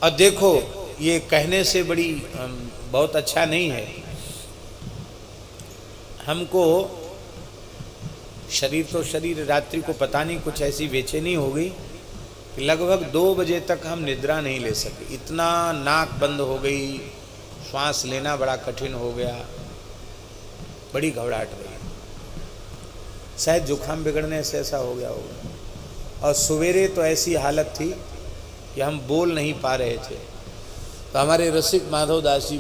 और देखो ये कहने से बड़ी बहुत अच्छा नहीं है। हमको शरीर तो शरीर, रात्रि को पता नहीं कुछ ऐसी बेचैनी हो गई कि लगभग 2 बजे तक हम निद्रा नहीं ले सके। इतना नाक बंद हो गई, श्वास लेना बड़ा कठिन हो गया, बड़ी घबराहट रही। शायद जुकाम बिगड़ने से ऐसा हो गया होगा। और सवेरे तो ऐसी हालत थी कि हम बोल नहीं पा रहे थे। तो हमारे रसिक माधव दास जी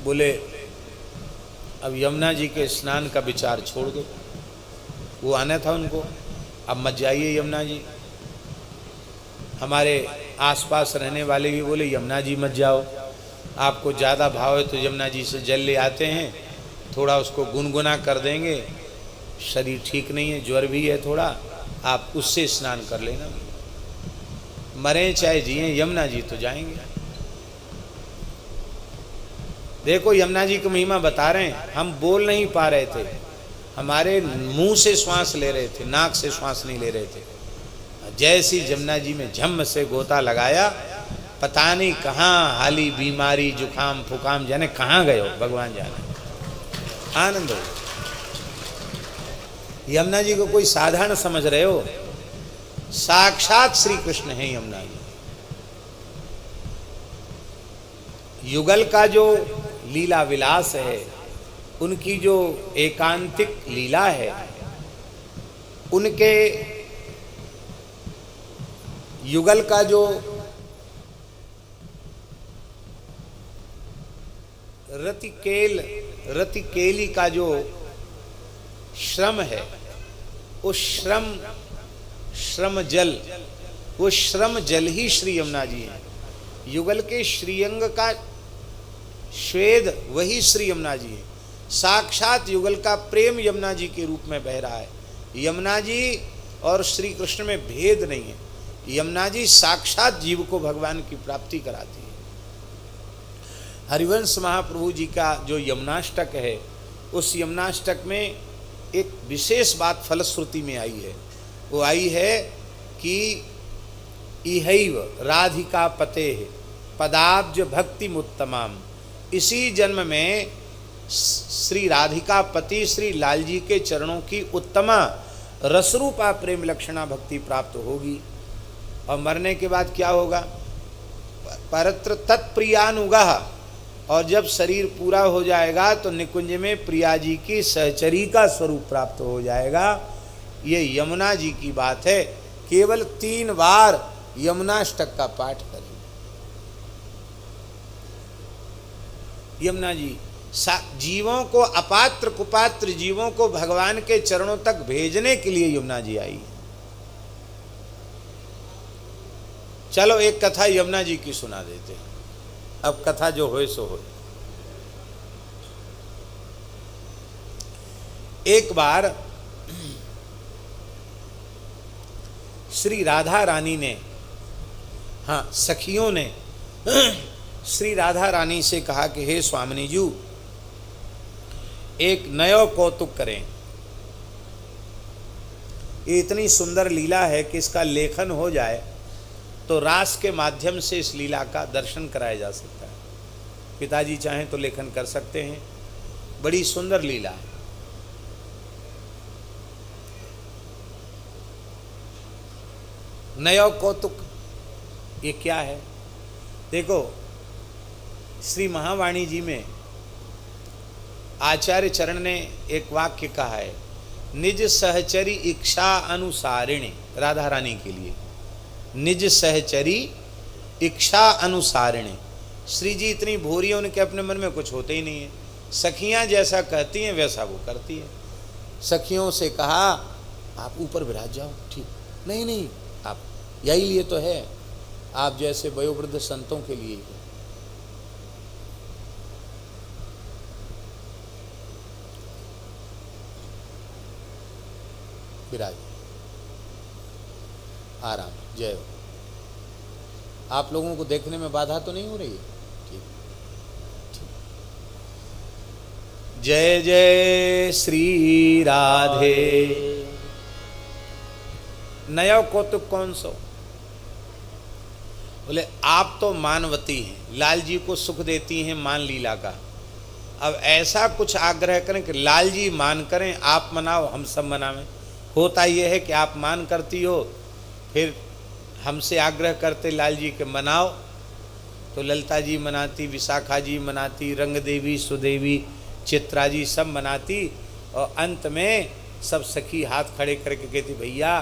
बोले अब यमुना जी के स्नान का विचार छोड़ दो। वो आना था उनको, अब मत जाइए यमुना जी। हमारे आसपास रहने वाले भी बोले यमुना जी मत जाओ, आपको ज़्यादा भाव है तो यमुना जी से जल ले आते हैं, थोड़ा उसको गुनगुना कर देंगे, शरीर ठीक नहीं है, ज्वर भी है थोड़ा, आप उससे स्नान कर लेना। मरें चाहे जिए यमुना जी तो जाएंगे। देखो यमुना जी की महिमा बता रहे हैं। हम बोल नहीं पा रहे थे, हमारे मुंह से श्वास ले रहे थे, नाक से श्वास नहीं ले रहे थे। जैसी यमुना जी में झम्म से गोता लगाया, पता नहीं कहाँ हाली बीमारी जुकाम फुकाम जाने कहाँ गए हो, भगवान जाने। आनंद हो। यमुना जी को कोई साधारण समझ रहे हो, साक्षात श्री कृष्ण है यमुना जी। युगल का जो लीला विलास है, उनकी जो एकांतिक लीला है, उनके युगल का जो रतिकेली का जो श्रम है, उस श्रम जल, वो श्रम जल ही श्री यमुना जी हैं। युगल के श्रीअंग का श्वेद वही श्री यमुना जी है। साक्षात युगल का प्रेम यमुना जी के रूप में बह रहा है। यमुना जी और श्री कृष्ण में भेद नहीं है। यमुना जी साक्षात जीव को भगवान की प्राप्ति कराती है। हरिवंश महाप्रभु जी का जो यमुनाष्टक है, उस यमुनाष्टक में एक विशेष बात फलश्रुति में आई है। वो आई है कि इहैव राधिका पते पदाब्ज भक्ति मुत्तमाम। इसी जन्म में श्री राधिका पति श्री लाल जी के चरणों की उत्तमा रसरूपा प्रेम लक्षणा भक्ति प्राप्त होगी। और मरने के बाद क्या होगा? परत्र तत्प्रियानुगः। और जब शरीर पूरा हो जाएगा तो निकुंज में प्रिया जी की सहचरी का स्वरूप प्राप्त हो जाएगा। ये यमुना जी की बात है। केवल 3 बार यमुनाष्टक का पाठ करें। यमुना जी जीवों को, अपात्र कुपात्र जीवों को भगवान के चरणों तक भेजने के लिए यमुना जी आई है। चलो एक कथा यमुना जी की सुना देते हैं। अब कथा जो होए सो होए। एक बार श्री राधा रानी ने, हाँ सखियों ने श्री राधा रानी से कहा कि हे स्वामिनी जी, एक नयो कौतुक करें। ये इतनी सुंदर लीला है कि इसका लेखन हो जाए तो रास के माध्यम से इस लीला का दर्शन कराया जा सकता है। पिताजी चाहें तो लेखन कर सकते हैं। बड़ी सुंदर लीला है। नयो कौतुक ये क्या है? देखो श्री महावाणी जी में आचार्य चरण ने एक वाक्य कहा है, निज सहचरी इच्छा अनुसारिणी। राधा रानी के लिए निज सहचरी इच्छा अनुसारिणी। श्री जी इतनी भोरी है, उनके अपने मन में कुछ होते ही नहीं है। सखियां जैसा कहती हैं वैसा वो करती है। सखियों से कहा आप ऊपर विराज जाओ, ठीक नहीं नहीं, आप यही लिए तो है, आप जैसे वयोवृद्ध संतों के लिए है। विराज आराम, जय हो। आप लोगों को देखने में बाधा तो नहीं हो रही है? ठीक ठीक। जय जय श्री राधे। नया कौतुक कौन सो? बोले आप तो मानवती हैं, लाल जी को सुख देती हैं मान लीला का। अब ऐसा कुछ आग्रह करें कि लाल जी मान करें, आप मनाओ हम सब मनावें। होता यह है कि आप मान करती हो, फिर हमसे आग्रह करते लाल जी के मनाओ, तो ललिता जी मनाती, विशाखा जी मनाती, रंग देवी, सुदेवी, चित्रा जी सब मनाती, और अंत में सब सखी हाथ खड़े करके कहती भैया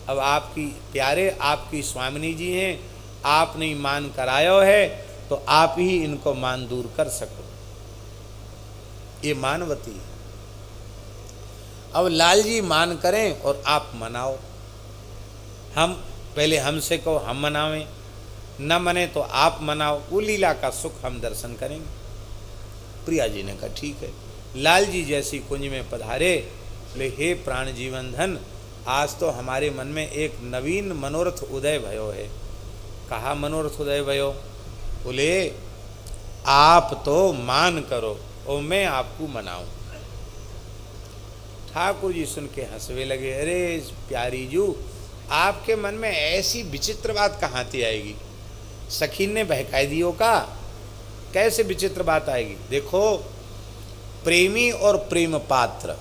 अब आपकी प्यारे आपकी स्वामिनी जी हैं, आपने मान करायो है तो आप ही इनको मान दूर कर सको। ये मानवती है। अब लाल जी मान करें और आप मनाओ, हम पहले हमसे कहो हम मनावें, न मने तो आप मनाओ, वो लीला का सुख हम दर्शन करेंगे। प्रिया जी ने कहा ठीक है। लाल जी जैसी कुंज में पधारे, बोले हे प्राण जीवन धन, आज तो हमारे मन में एक नवीन मनोरथ उदय भयो है। कहा मनोरथ उदय भयो? बोले आप तो मान करो और मैं आपको मनाऊं। ठाकुर जी सुन के हंसवे लगे, अरे प्यारी जू आपके मन में ऐसी विचित्र बात कहाँ से आएगी? सखी ने बहकाई दियो का, कैसे विचित्र बात आएगी? देखो प्रेमी और प्रेम पात्र,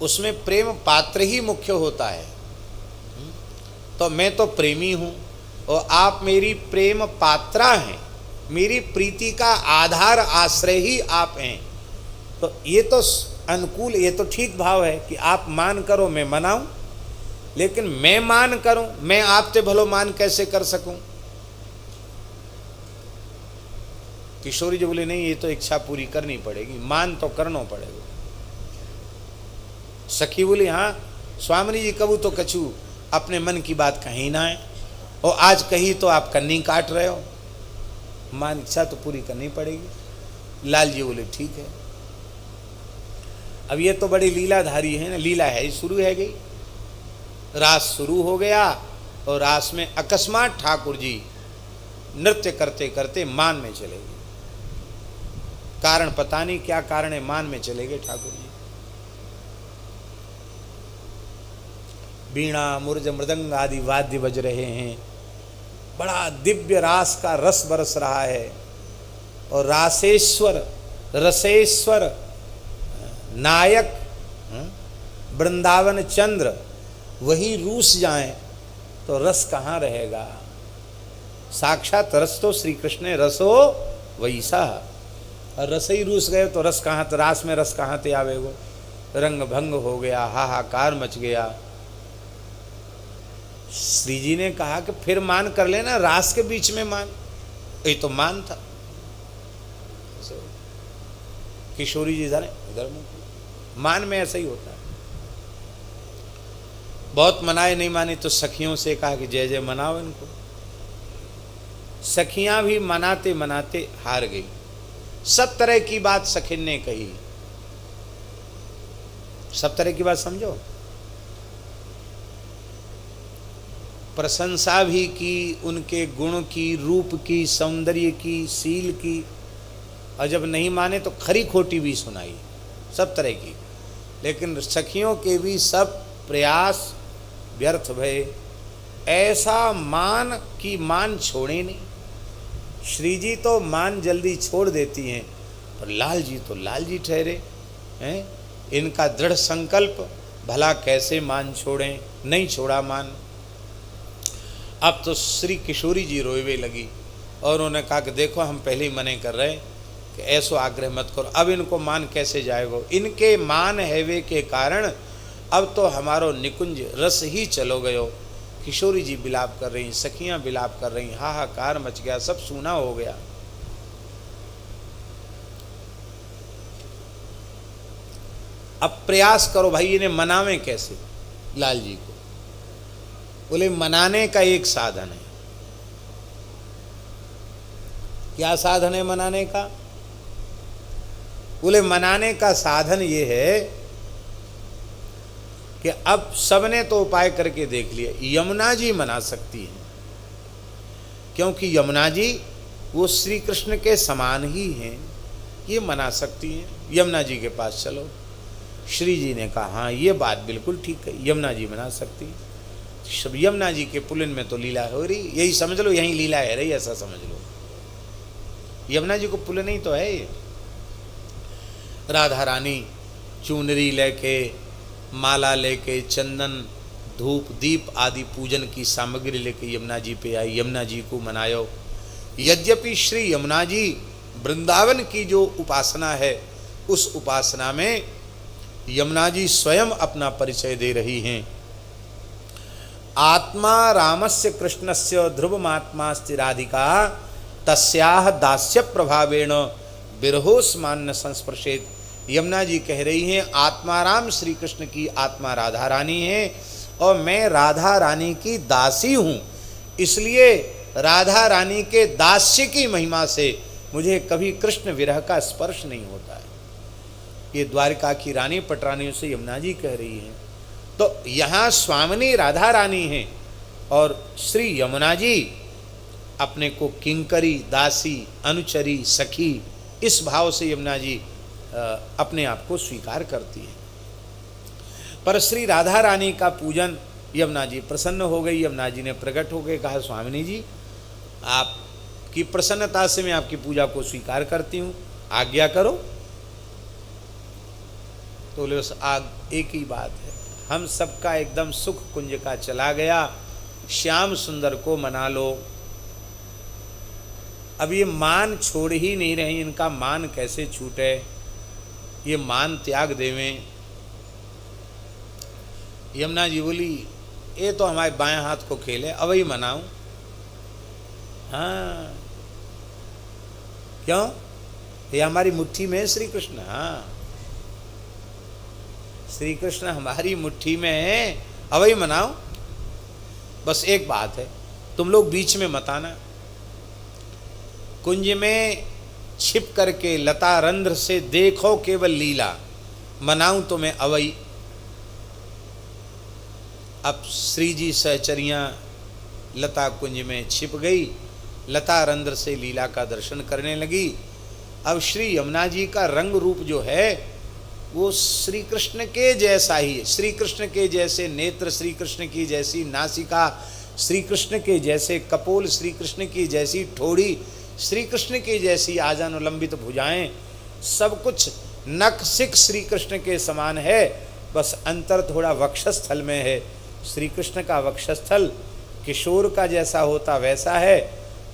उसमें प्रेम पात्र ही मुख्य होता है। तो मैं तो प्रेमी हूँ और आप मेरी प्रेम पात्रा हैं, मेरी प्रीति का आधार आश्रय ही आप हैं। तो ये तो अनुकूल, ये तो ठीक भाव है कि आप मान करो मैं मनाऊं, लेकिन मैं मान करूं, मैं आपसे भलो मान कैसे कर सकूं? किशोरी जी बोले नहीं, ये तो इच्छा पूरी करनी पड़ेगी, मान तो करना पड़ेगा। सखी बोली हाँ स्वामिनी जी कबू तो कछू अपने मन की बात कहीं ना है, और आज कही तो आप कन्नी काट रहे हो, मान इच्छा तो पूरी करनी पड़ेगी। लाल जी बोले ठीक है। अब ये तो बड़ी लीलाधारी है ना, लीला है शुरू है गई, रास शुरू हो गया और रास में अकस्मात ठाकुर जी नृत्य करते करते मान में चले गए। कारण पता नहीं क्या कारण है, मान में चले गए ठाकुर जी। बीणा मुर्ज मृदंग आदि वाद्य बज रहे हैं, बड़ा दिव्य रास का रस बरस रहा है, और रासेश्वर रसेश्वर नायक वृंदावन चंद्र वही रूस जाएं तो रस कहाँ रहेगा? साक्षात रस तो श्री कृष्ण ने रसो वैसा, और रस ही रूस गए तो रस कहाँ, तो रास में रस कहाँ ते आवेगो? रंग भंग हो गया, हाहाकार मच गया। श्री जी ने कहा कि फिर मान कर लेना, रास के बीच में मान, ये तो मान था। किशोरी जी इधर मान में ऐसा ही होता है। बहुत मनाए नहीं माने तो सखियों से कहा कि जय जय मनाओ इनको। सखियां भी मनाते मनाते हार गई, सब तरह की बात सखिन ने कही। सब तरह की बात समझो, प्रशंसा भी की, उनके गुण की, रूप की, सौंदर्य की, शील की, और जब नहीं माने तो खरी खोटी भी सुनाई, सब तरह की। लेकिन सखियों के भी सब प्रयास व्यर्थ भये। ऐसा मान कि मान छोड़े नहीं। श्री जी तो मान जल्दी छोड़ देती हैं, पर लाल जी तो लाल जी ठहरे हैं। इनका दृढ़ संकल्प, भला कैसे मान छोड़ें, नहीं छोड़ा मान। अब तो श्री किशोरी जी रोएवे लगी और उन्होंने कहा कि देखो हम पहले ही मने कर रहे कि ऐसो आग्रह मत करो, अब इनको मान कैसे जाएगो? इनके मान हैवे के कारण अब तो हमारो निकुंज रस ही चलो गयो। किशोरी जी बिलाप कर रही, सखियां बिलाप कर रही, हाहाकार मच गया, सब सूना हो गया। अब प्रयास करो भाई, इन्हें मनावें कैसे लाल जी को? बोले मनाने का एक साधन है। क्या साधन है मनाने का? बोले मनाने का साधन ये है कि अब सबने तो उपाय करके देख लिया, यमुना जी मना सकती हैं, क्योंकि यमुना जी वो श्री कृष्ण के समान ही हैं, ये मना सकती हैं। यमुना जी के पास चलो। श्री जी ने कहा हाँ ये बात बिल्कुल ठीक है, यमुना जी मना सकती हैं। यमुना जी के पुलिन में तो लीला हो रही, यही समझ लो, यही लीला है रही, ऐसा समझ लो। यमुना जी को पुलिन ही तो है ये। राधा रानी चुनरी लेके, माला लेके, चंदन धूप दीप आदि पूजन की सामग्री लेके यमुना जी पे आई, यमुना जी को मनायो। यद्यपि श्री यमुना जी वृंदावन की जो उपासना है, उस उपासना में यमुना जी स्वयं अपना परिचय दे रही हैं। आत्मा रामस्य कृष्णस्य ध्रुवमात्मास्ति राधिका तस्याह दास्य प्रभावेण विरहोस्मान्न संस्पर्शेत। यमुना जी कह रही हैं आत्माराम श्री कृष्ण की आत्मा राधा रानी है और मैं राधा रानी की दासी हूँ, इसलिए राधा रानी के दास्य की महिमा से मुझे कभी कृष्ण विरह का स्पर्श नहीं होता है। ये द्वारिका की रानी पटरानियों से यमुना जी कह रही हैं। तो यहाँ स्वामिनी राधा रानी हैं और श्री यमुना जी अपने को किंकरी, दासी, अनुचरी, सखी, इस भाव से यमुना जी अपने आप को स्वीकार करती है। पर श्री राधा रानी का पूजन, यमुना जी प्रसन्न हो गई। यमुना जी ने प्रकट होकर कहा स्वामिनी जी आपकी प्रसन्नता से मैं आपकी पूजा को स्वीकार करती हूँ, आज्ञा करो। तो बोले बस एक ही बात है, हम सबका एकदम सुख कुंज का चला गया, श्याम सुंदर को मना लो। अब ये मान छोड़ ही नहीं रहे, इनका मान कैसे छूटे, ये मान त्याग देवें। यमुना जी बोली ये तो हमारे बाएं हाथ को खेल है, अब ही मनाऊं। हाँ क्यों, ये हमारी मुट्ठी में है श्री कृष्ण। हाँ श्री कृष्ण हमारी मुट्ठी में है, अब ही मनाओ। बस एक बात है, तुम लोग बीच में मत आना, कुंज में छिप करके लता रंध्र से देखो केवल लीला, मनाऊं तो मैं अवई। अब श्री जी सहचरियां लता कुंज में छिप गई, लता रंध्र से लीला का दर्शन करने लगी। अब श्री यमुना जी का रंग रूप जो है वो श्री कृष्ण के जैसा ही है, श्री कृष्ण के जैसे नेत्र, श्री कृष्ण की जैसी नासिका, श्री कृष्ण के जैसे कपोल, श्री कृष्ण की जैसी ठोड़ी, श्री कृष्ण की जैसी आजानुलंबित भुजाएं, सब कुछ नख सिख श्री कृष्ण के समान है। बस अंतर थोड़ा वक्षस्थल में है। श्री कृष्ण का वक्षस्थल किशोर का जैसा होता वैसा है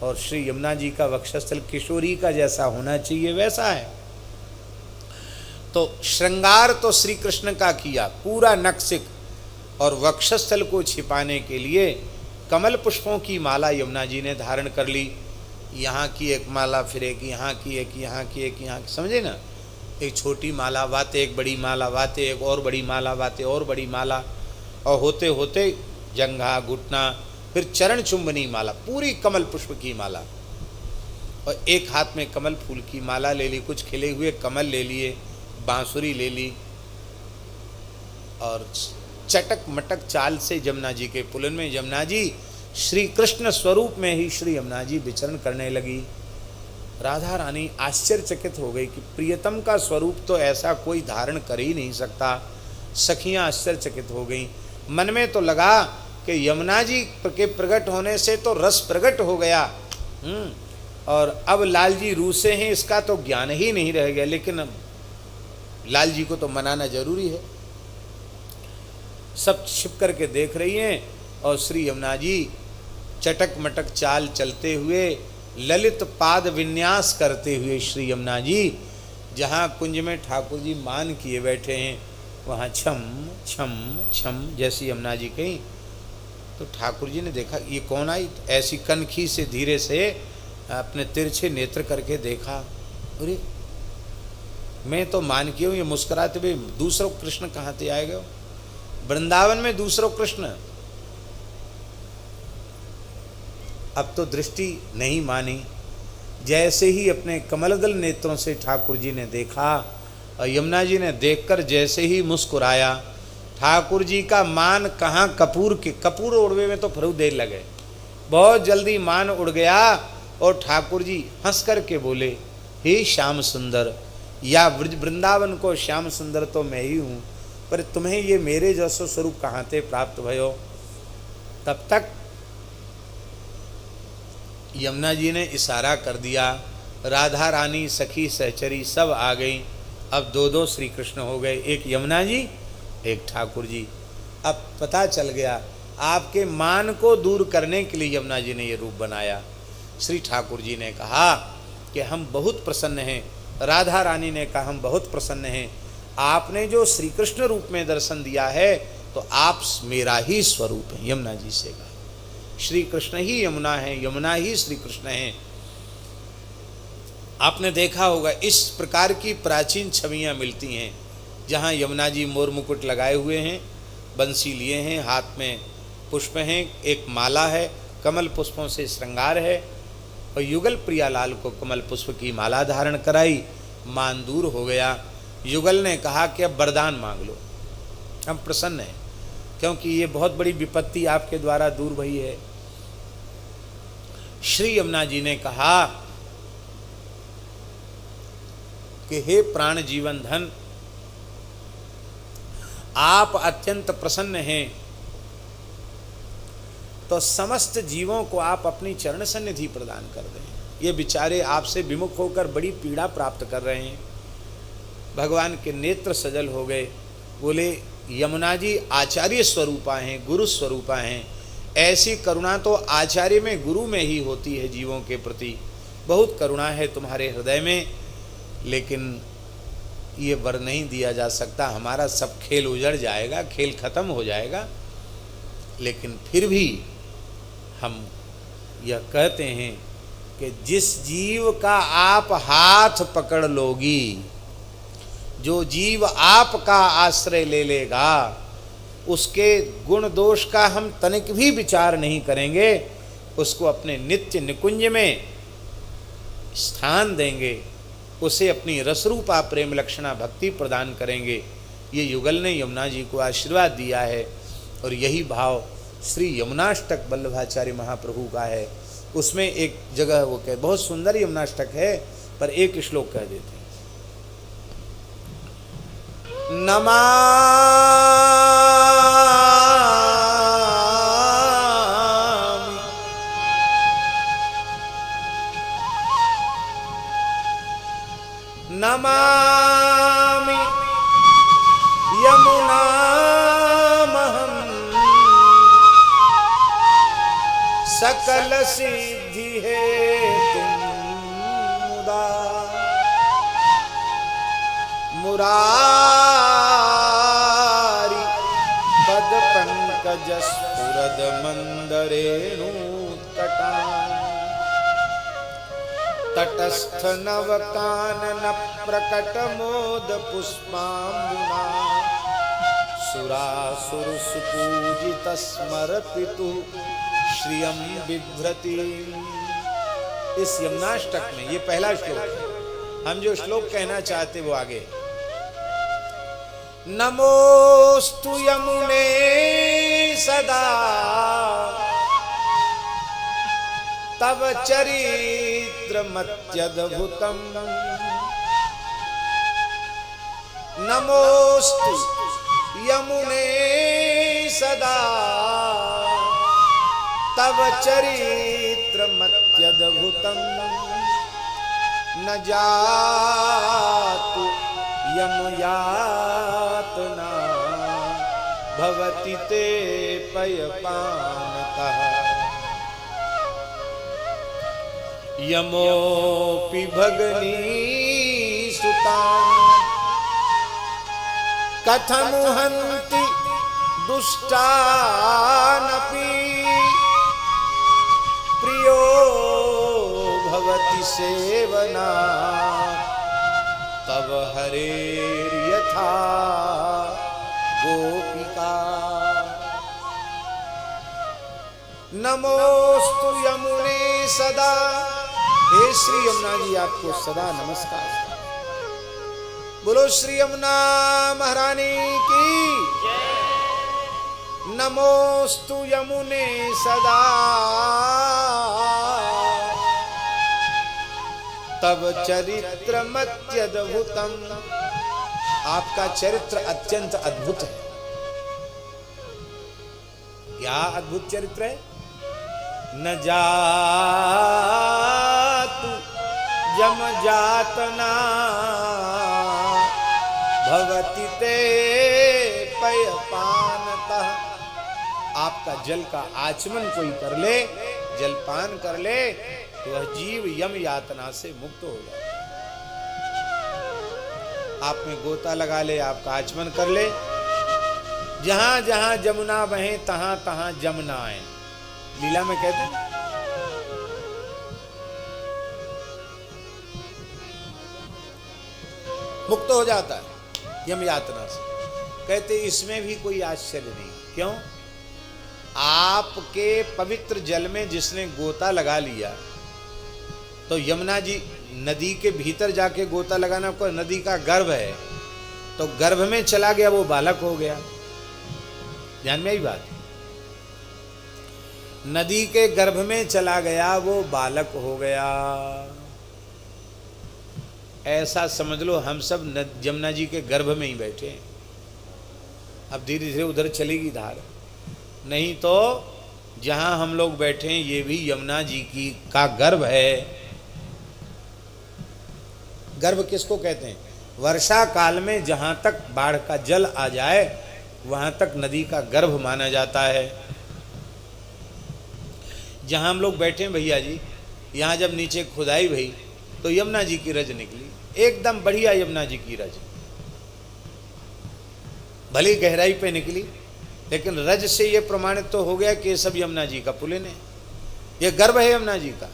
और श्री यमुना जी का वक्षस्थल किशोरी का जैसा होना चाहिए वैसा है। तो श्रृंगार तो श्री कृष्ण का किया पूरा नक्सिक, और वक्षस्थल को छिपाने के लिए कमल पुष्पों की माला यमुना जी ने धारण कर ली। यहाँ की एक माला, फिर एक यहाँ की, एक यहाँ की, एक यहाँ की, समझे ना, एक छोटी माला वाते, एक बड़ी माला वाते, एक और बड़ी माला वाते, और बड़ी माला, और होते होते जंघा, घुटना, फिर चरण चुंबनी माला, पूरी कमल पुष्प की माला। और एक हाथ में कमल फूल की माला ले ली, कुछ खिले हुए कमल ले लिए, बांसुरी ले ली, और चटक मटक चाल से यमुना जी के पुलन में यमुना जी श्री कृष्ण स्वरूप में ही श्री यमुना जी विचरण करने लगी। राधा रानी आश्चर्यचकित हो गई कि प्रियतम का स्वरूप तो ऐसा कोई धारण कर ही नहीं सकता। सखियां आश्चर्यचकित हो गईं। मन में तो लगा कि यमुना जी के प्रकट होने से तो रस प्रकट हो गया, और अब लाल जी रूसे हैं इसका तो ज्ञान ही नहीं रह गया, लेकिन लाल जी को तो मनाना जरूरी है। सब छिप करके देख रही हैं और श्री यमुना जी चटक मटक चाल चलते हुए, ललित पाद विन्यास करते हुए श्री यमुना जी जहाँ कुंज में ठाकुर जी मान किए बैठे हैं वहाँ छम छम छम जैसी यमुना जी कहीं, तो ठाकुर जी ने देखा ये कौन आई, ऐसी कनखी से धीरे से अपने तिरछे नेत्र करके देखा, अरे मैं तो मान किया हूँ, ये मुस्कुराते हुए दूसरों कृष्ण कहाँ से आएगा, वृंदावन में दूसरों कृष्ण। अब तो दृष्टि नहीं मानी, जैसे ही अपने कमलदल नेत्रों से ठाकुर जी ने देखा और यमुना जी ने देखकर जैसे ही मुस्कुराया, ठाकुर जी का मान कहाँ कपूर उड़वे में तो फरू देर लगे, बहुत जल्दी मान उड़ गया और ठाकुर जी हंस करके बोले, हे श्याम सुंदर, या वृंदावन को श्याम सुंदर तो मैं ही हूँ, पर तुम्हें ये मेरे जैसो स्वरूप कहाँ से प्राप्त भयो। तब तक यमुना जी ने इशारा कर दिया, राधा रानी सखी सहचरी सब आ गई। अब दो दो श्री कृष्ण हो गए, एक यमुना जी एक ठाकुर जी। अब पता चल गया, आपके मान को दूर करने के लिए यमुना जी ने ये रूप बनाया। श्री ठाकुर जी ने कहा कि हम बहुत प्रसन्न हैं, राधा रानी ने कहा हम बहुत प्रसन्न हैं, आपने जो श्री कृष्ण रूप में दर्शन दिया है तो आप मेरा ही स्वरूप हैं। यमुना जी से कहा, श्री कृष्ण ही यमुना है, यमुना ही श्री कृष्ण हैं। आपने देखा होगा इस प्रकार की प्राचीन छवियाँ मिलती हैं, जहाँ यमुना जी मोर मुकुट लगाए हुए हैं, बंसी लिए हैं, हाथ में पुष्प हैं, एक माला है, कमल पुष्पों से श्रृंगार है, और युगल प्रियालाल को कमल पुष्प की माला धारण कराई। मान दूर हो गया। युगल ने कहा कि अब वरदान मांग लो, हम प्रसन्न हैं, क्योंकि ये बहुत बड़ी विपत्ति आपके द्वारा दूर भई है। श्री यमुना जी ने कहा कि हे प्राण जीवन धन, आप अत्यंत प्रसन्न हैं तो समस्त जीवों को आप अपनी चरण सन्निधि प्रदान कर दें। ये बेचारे आपसे विमुख होकर बड़ी पीड़ा प्राप्त कर रहे हैं। भगवान के नेत्र सजल हो गए। बोले यमुना जी आचार्य स्वरूपा हैं, गुरु स्वरूपा हैं, ऐसी करुणा तो आचार्य में गुरु में ही होती है जीवों के प्रति। बहुत करुणा है तुम्हारे हृदय में, लेकिन ये वर नहीं दिया जा सकता, हमारा सब खेल उजड़ जाएगा, खेल खत्म हो जाएगा। लेकिन फिर भी हम यह कहते हैं कि जिस जीव का आप हाथ पकड़ लोगी, जो जीव आपका आश्रय ले लेगा, उसके गुण दोष का हम तनिक भी विचार नहीं करेंगे, उसको अपने नित्य निकुंज में स्थान देंगे, उसे अपनी रसरूपा प्रेम लक्षणा भक्ति प्रदान करेंगे। ये युगल ने यमुना जी को आशीर्वाद दिया है, और यही भाव श्री यमुनाष्टक वल्लभाचार्य महाप्रभु का है। उसमें एक जगह वो कह, बहुत सुंदर यमुनाष्टक है, पर एक श्लोक कह देते हैं, नमामि नमामि यमुनामहं सकल सिद्धि हेतुं मुदा मुरारी पद पंकज स्फुरद मंदरेणुतटा तटस्थ नव कानन प्रकट मोद पुष्पाम्बुना सुरासुर सुपूजित स्मरपितु श्रियं बिभ्रति। इस यमुनाष्टक में ये पहला श्लोक है। हम जो श्लोक कहना चाहते वो आगे, नमोस्तु यमुने सदा तव चरित्रमत्यद्भुतम् नमोस्तु यमुने सदा तव चरित्रमत्यद्भुतम् न जातु यमयातना भवति ते पयपानकः यमोऽपि भगनीसुतां कथं हन्ति दुष्टानपि प्रियो भवति सेवना तव हरेर्यथा गोपिका। नमोस्तु यमुने सदा, हे श्री यमुना जी आपको सदा नमस्कार। बोलो श्री यमुना महारानी की। नमोस्तु यमुने सदा तब चरित्रमत्यद्भुतम्, आपका चरित्र अत्यंत अद्भुत है। क्या अद्भुत चरित्र है। न जातु जम जातना भवति ते पय पानतः। आपका जल का आचमन कोई कर ले, जलपान कर ले, तो वह जीव यम यातना से मुक्त हो जाए। आप में गोता लगा ले, आपका आचमन कर ले, जहां जहां जमुना बहे तहां तहां जमुना आए, लीला में कहते हैं। मुक्त हो जाता है यम यातना से। कहते इसमें भी कोई आश्चर्य नहीं। क्यों? आपके पवित्र जल में जिसने गोता लगा लिया, तो यमुना जी नदी के भीतर जाके गोता लगाना, कोई नदी का गर्भ है, तो गर्भ में चला गया, वो बालक हो गया। ध्यान में आई बात। नदी के गर्भ में चला गया, वो बालक हो गया। ऐसा समझ लो हम सब यमुना जी के गर्भ में ही बैठे हैं। अब धीरे धीरे उधर चलेगी धार, नहीं तो जहां हम लोग बैठे हैं ये भी यमुना जी की का गर्भ है। गर्भ किसको कहते हैं? वर्षा काल में जहां तक बाढ़ का जल आ जाए वहां तक नदी का गर्भ माना जाता है। जहां हम लोग बैठे हैं भैया जी, यहाँ जब नीचे खुदाई भई तो यमुना जी की रज निकली, एकदम बढ़िया यमुना जी की रज। भली गहराई पे निकली, लेकिन रज से ये प्रमाणित तो हो गया कि ये सब यमुना जी का पुलिन है, ये गर्भ है यमुना जी का।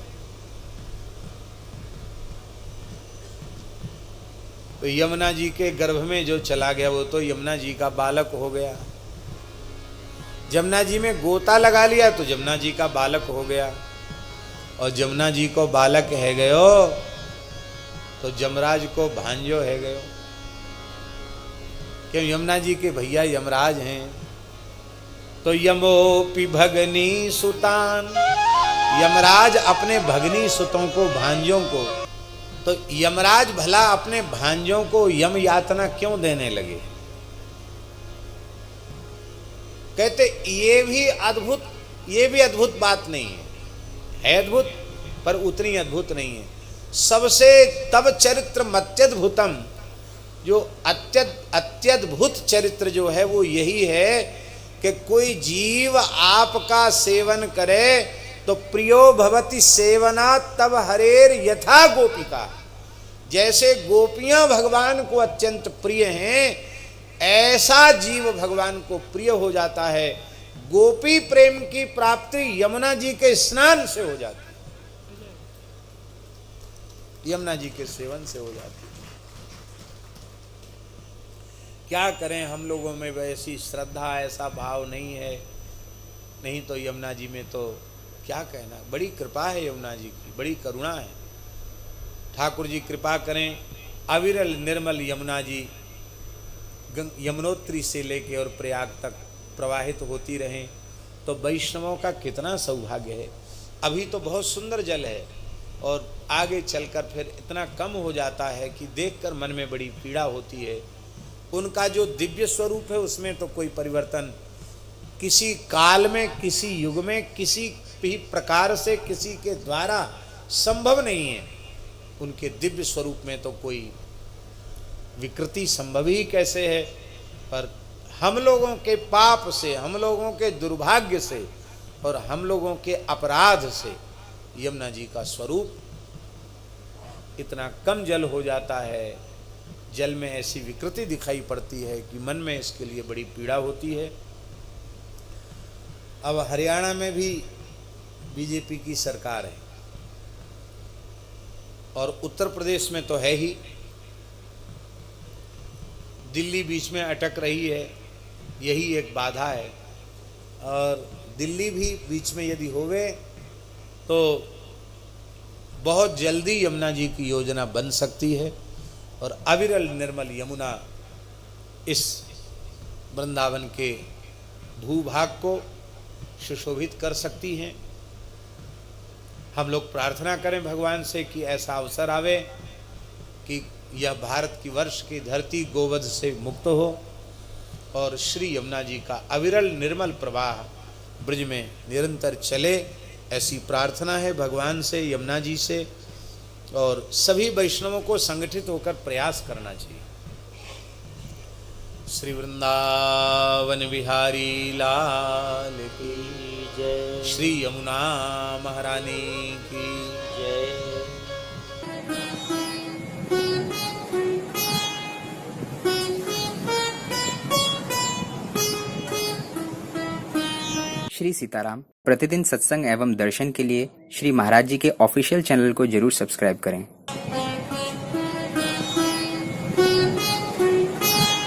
तो यमुना जी के गर्भ में जो चला गया वो तो यमुना जी का बालक हो गया। यमुना जी में गोता लगा लिया तो यमुना जी का बालक हो गया। और यमुना जी को बालक है गयो तो यमराज को भांजो है गयो। क्यों? यमुना जी के भैया यमराज हैं। तो यमोपि भगनी सुतान, यमराज अपने भगनी सुतों को, भांजों को, तो यमराज भला अपने भांजों को यम यातना क्यों देने लगे? कहते ये भी अद्भुत बात नहीं है अद्भुत, पर उतनी अद्भुत नहीं है। सबसे तब चरित्र मत्यद्भुतम, जो अत्यद्भुत चरित्र जो है वो यही है कि कोई जीव आपका सेवन करे तो प्रियो भवति सेवना तब हरेर यथा गोपिका। जैसे गोपियां भगवान को अत्यंत प्रिय हैं, ऐसा जीव भगवान को प्रिय हो जाता है। गोपी प्रेम की प्राप्ति यमुना जी के स्नान से हो जाती है, यमुना जी के सेवन से हो जाती है। क्या करें, हम लोगों में वैसी श्रद्धा, ऐसा भाव नहीं है। नहीं तो यमुना जी में तो क्या कहना, बड़ी कृपा है यमुना जी की, बड़ी करुणा है। ठाकुर जी कृपा करें, अविरल निर्मल यमुना जी यमुनोत्री से लेके और प्रयाग तक प्रवाहित होती रहें, तो वैष्णवों का कितना सौभाग्य है। अभी तो बहुत सुंदर जल है और आगे चलकर फिर इतना कम हो जाता है कि देखकर मन में बड़ी पीड़ा होती है। उनका जो दिव्य स्वरूप है उसमें तो कोई परिवर्तन किसी काल में, किसी युग में, किसी भी प्रकार से, किसी के द्वारा संभव नहीं है। उनके दिव्य स्वरूप में तो कोई विकृति संभव ही कैसे है। पर हम लोगों के पाप से, हम लोगों के दुर्भाग्य से और हम लोगों के अपराध से यमुना जी का स्वरूप इतना कम जल हो जाता है। जल में ऐसी विकृति दिखाई पड़ती है कि मन में इसके लिए बड़ी पीड़ा होती है। अब हरियाणा में भी बीजेपी की सरकार है और उत्तर प्रदेश में तो है ही। दिल्ली बीच में अटक रही है, यही एक बाधा है। और दिल्ली भी बीच में यदि होवे तो बहुत जल्दी यमुना जी की योजना बन सकती है और अविरल निर्मल यमुना इस वृंदावन के भूभाग को सुशोभित कर सकती हैं। हम लोग प्रार्थना करें भगवान से कि ऐसा अवसर आवे कि यह भारत की वर्ष की धरती गोवध से मुक्त हो और श्री यमुना जी का अविरल निर्मल प्रवाह ब्रज में निरंतर चले, ऐसी प्रार्थना है भगवान से, यमुना जी से, और सभी वैष्णवों को संगठित होकर प्रयास करना चाहिए। श्री वृंदावन बिहारी लाल की जय, श्री यमुना महारानी की जय। श्री सीताराम प्रतिदिन सत्संग एवं दर्शन के लिए श्री महाराज जी के ऑफिशियल चैनल को जरूर सब्सक्राइब करें।